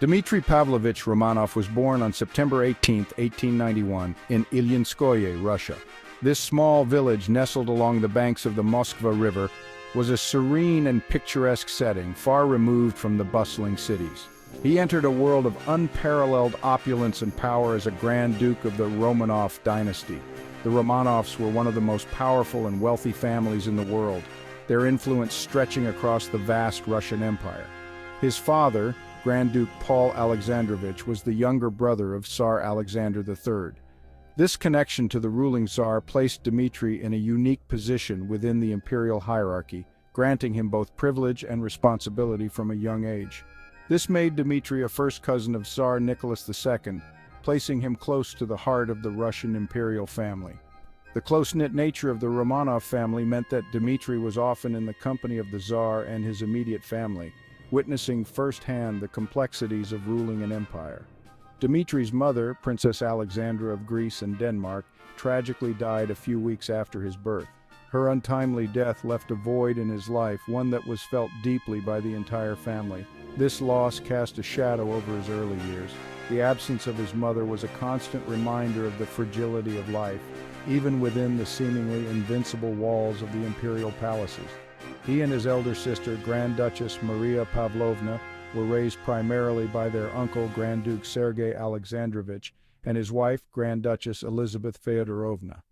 Dmitri Pavlovich Romanov was born on September 18, 1891, in Ilyanskoye, Russia. This small village, nestled along the banks of the Moskva River, was a serene and picturesque setting, far removed from the bustling cities. He entered a world of unparalleled opulence and power as a Grand Duke of the Romanov Dynasty. The Romanovs were one of the most powerful and wealthy families in the world, their influence stretching across the vast Russian Empire. His father, Grand Duke Paul Alexandrovich, was the younger brother of Tsar Alexander III. This connection to the ruling Tsar placed Dmitri in a unique position within the imperial hierarchy, granting him both privilege and responsibility from a young age. This made Dmitri a first cousin of Tsar Nicholas II, placing him close to the heart of the Russian imperial family. The close-knit nature of the Romanov family meant that Dmitri was often in the company of the Tsar and his immediate family, witnessing firsthand the complexities of ruling an empire. Dmitri's mother, Princess Alexandra of Greece and Denmark, tragically died a few weeks after his birth. Her untimely death left a void in his life, one that was felt deeply by the entire family. This loss cast a shadow over his early years. The absence of his mother was a constant reminder of the fragility of life, even within the seemingly invincible walls of the imperial palaces. He and his elder sister, Grand Duchess Maria Pavlovna, were raised primarily by their uncle, Grand Duke Sergei Alexandrovich, and his wife, Grand Duchess Elizabeth Feodorovna.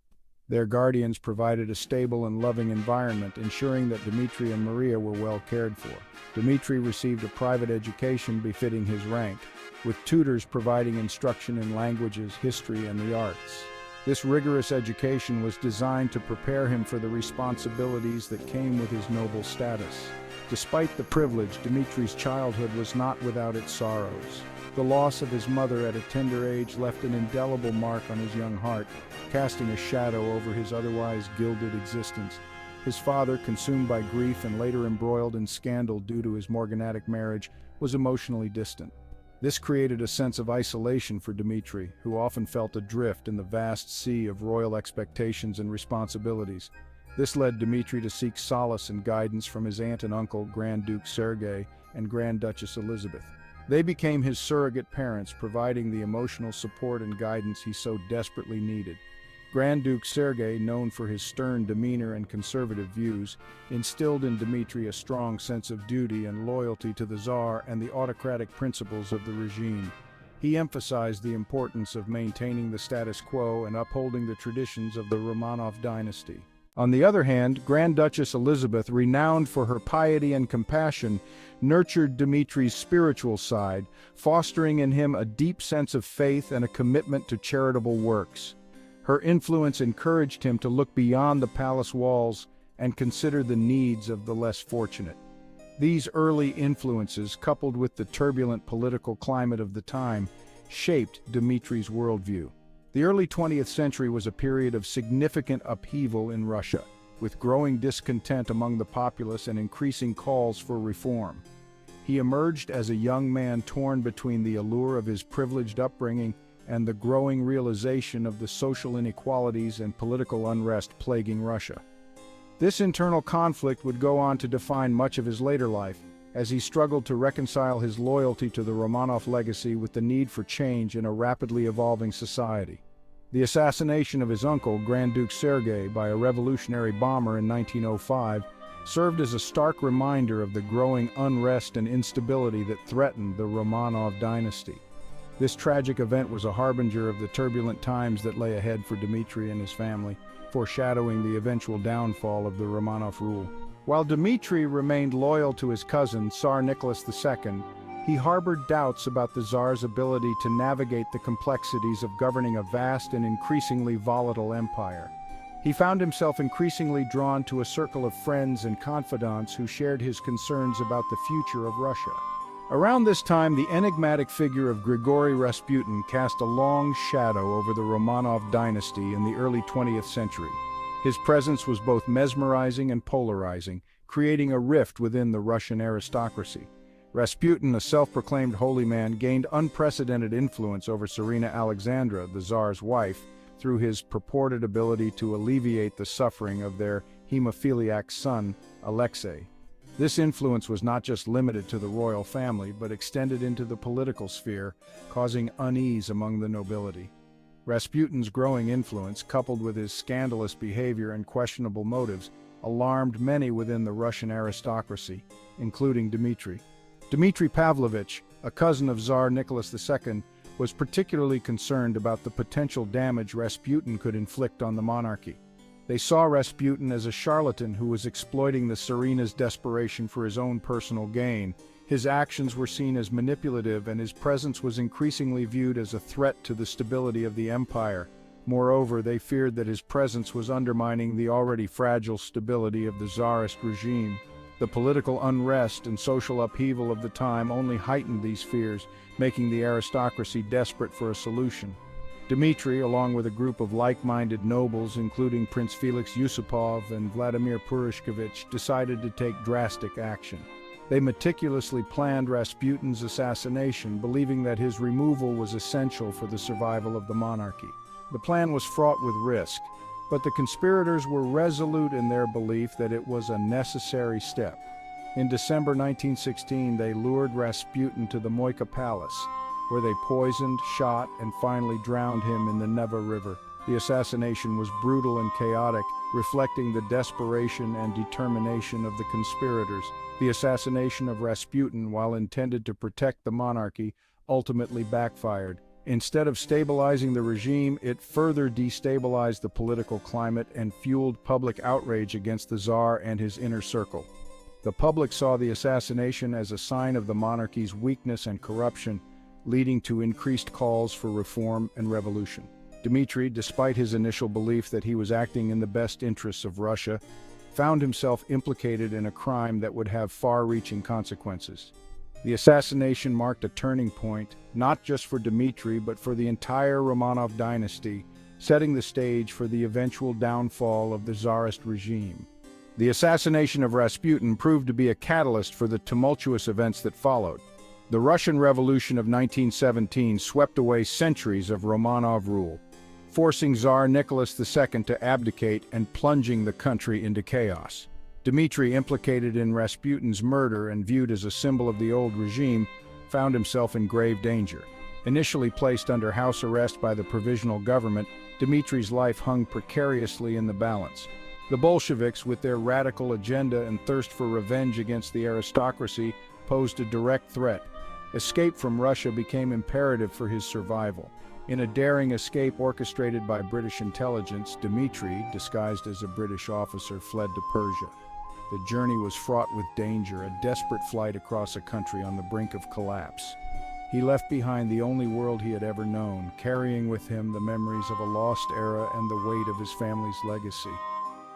Their guardians provided a stable and loving environment, ensuring that Dmitri and Maria were well cared for. Dmitri received a private education befitting his rank, with tutors providing instruction in languages, history, and the arts. This rigorous education was designed to prepare him for the responsibilities that came with his noble status. Despite the privilege, Dmitri's childhood was not without its sorrows. The loss of his mother at a tender age left an indelible mark on his young heart, casting a shadow over his otherwise gilded existence. His father, consumed by grief and later embroiled in scandal due to his morganatic marriage, was emotionally distant. This created a sense of isolation for Dmitri, who often felt adrift in the vast sea of royal expectations and responsibilities. This led Dmitri to seek solace and guidance from his aunt and uncle, Grand Duke Sergei and Grand Duchess Elizabeth. They became his surrogate parents, providing the emotional support and guidance he so desperately needed. Grand Duke Sergei, known for his stern demeanor and conservative views, instilled in Dmitri a strong sense of duty and loyalty to the Tsar and the autocratic principles of the regime. He emphasized the importance of maintaining the status quo and upholding the traditions of the Romanov dynasty. On the other hand, Grand Duchess Elizabeth, renowned for her piety and compassion, nurtured Dmitri's spiritual side, fostering in him a deep sense of faith and a commitment to charitable works. Her influence encouraged him to look beyond the palace walls and consider the needs of the less fortunate. These early influences, coupled with the turbulent political climate of the time, shaped Dmitri's worldview. The early 20th century was a period of significant upheaval in Russia, with growing discontent among the populace and increasing calls for reform. He emerged as a young man torn between the allure of his privileged upbringing and the growing realization of the social inequalities and political unrest plaguing Russia. This internal conflict would go on to define much of his later life, as he struggled to reconcile his loyalty to the Romanov legacy with the need for change in a rapidly evolving society. The assassination of his uncle, Grand Duke Sergei, by a revolutionary bomber in 1905 served as a stark reminder of the growing unrest and instability that threatened the Romanov dynasty. This tragic event was a harbinger of the turbulent times that lay ahead for Dmitri and his family, foreshadowing the eventual downfall of the Romanov rule. While Dmitri remained loyal to his cousin, Tsar Nicholas II, he harbored doubts about the Tsar's ability to navigate the complexities of governing a vast and increasingly volatile empire. He found himself increasingly drawn to a circle of friends and confidants who shared his concerns about the future of Russia. Around this time, the enigmatic figure of Grigory Rasputin cast a long shadow over the Romanov dynasty in the early 20th century. His presence was both mesmerizing and polarizing, creating a rift within the Russian aristocracy. Rasputin, a self-proclaimed holy man, gained unprecedented influence over Tsarina Alexandra, the Tsar's wife, through his purported ability to alleviate the suffering of their hemophiliac son, Alexei. This influence was not just limited to the royal family, but extended into the political sphere, causing unease among the nobility. Rasputin's growing influence, coupled with his scandalous behavior and questionable motives, alarmed many within the Russian aristocracy, including Dmitri. Dmitri Pavlovich, a cousin of Tsar Nicholas II, was particularly concerned about the potential damage Rasputin could inflict on the monarchy. They saw Rasputin as a charlatan who was exploiting the Tsarena's desperation for his own personal gain. His actions were seen as manipulative, and his presence was increasingly viewed as a threat to the stability of the empire. Moreover, they feared that his presence was undermining the already fragile stability of the Tsarist regime. The political unrest and social upheaval of the time only heightened these fears, making the aristocracy desperate for a solution. Dmitri, along with a group of like-minded nobles, including Prince Felix Yusupov and Vladimir Purishkevich, decided to take drastic action. They meticulously planned Rasputin's assassination, believing that his removal was essential for the survival of the monarchy. The plan was fraught with risk, but the conspirators were resolute in their belief that it was a necessary step. In December 1916, they lured Rasputin to the Moika Palace, where they poisoned, shot, and finally drowned him in the Neva River. The assassination was brutal and chaotic, reflecting the desperation and determination of the conspirators. The assassination of Rasputin, while intended to protect the monarchy, ultimately backfired. Instead of stabilizing the regime, it further destabilized the political climate and fueled public outrage against the Tsar and his inner circle. The public saw the assassination as a sign of the monarchy's weakness and corruption, leading to increased calls for reform and revolution. Dmitri, despite his initial belief that he was acting in the best interests of Russia, found himself implicated in a crime that would have far-reaching consequences. The assassination marked a turning point, not just for Dmitri, but for the entire Romanov dynasty, setting the stage for the eventual downfall of the Tsarist regime. The assassination of Rasputin proved to be a catalyst for the tumultuous events that followed. The Russian Revolution of 1917 swept away centuries of Romanov rule, forcing Tsar Nicholas II to abdicate and plunging the country into chaos. Dmitri, implicated in Rasputin's murder and viewed as a symbol of the old regime, found himself in grave danger. Initially placed under house arrest by the provisional government, Dmitri's life hung precariously in the balance. The Bolsheviks, with their radical agenda and thirst for revenge against the aristocracy, posed a direct threat. Escape from Russia became imperative for his survival. In a daring escape orchestrated by British intelligence, Dmitri, disguised as a British officer, fled to Persia. The journey was fraught with danger, a desperate flight across a country on the brink of collapse. He left behind the only world he had ever known, carrying with him the memories of a lost era and the weight of his family's legacy.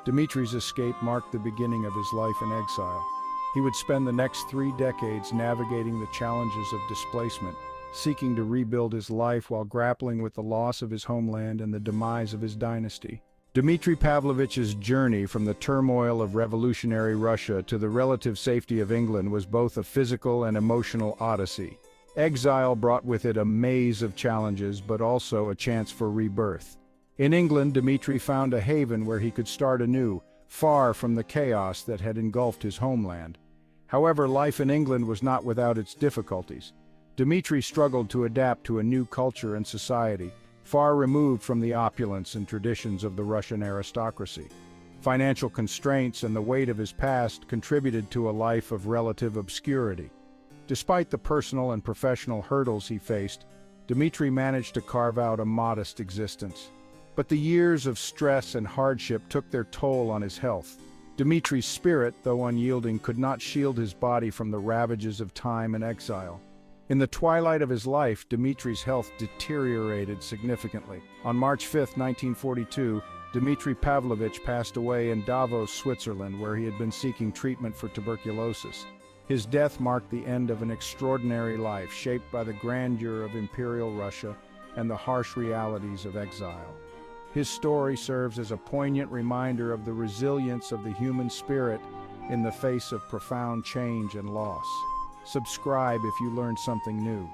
Dmitri's escape marked the beginning of his life in exile. He would spend the next 3 decades navigating the challenges of displacement, seeking to rebuild his life while grappling with the loss of his homeland and the demise of his dynasty. Dmitri Pavlovich's journey from the turmoil of revolutionary Russia to the relative safety of England was both a physical and emotional odyssey. Exile brought with it a maze of challenges, but also a chance for rebirth. In England, Dmitri found a haven where he could start anew, far from the chaos that had engulfed his homeland. However, life in England was not without its difficulties. Dmitri struggled to adapt to a new culture and society, far removed from the opulence and traditions of the Russian aristocracy. Financial constraints and the weight of his past contributed to a life of relative obscurity. Despite the personal and professional hurdles he faced, Dmitri managed to carve out a modest existence. But the years of stress and hardship took their toll on his health. Dmitri's spirit, though unyielding, could not shield his body from the ravages of time and exile. In the twilight of his life, Dmitri's health deteriorated significantly. On March 5, 1942, Dmitri Pavlovich passed away in Davos, Switzerland, where he had been seeking treatment for tuberculosis. His death marked the end of an extraordinary life, shaped by the grandeur of imperial Russia and the harsh realities of exile. His story serves as a poignant reminder of the resilience of the human spirit in the face of profound change and loss. Subscribe if you learned something new.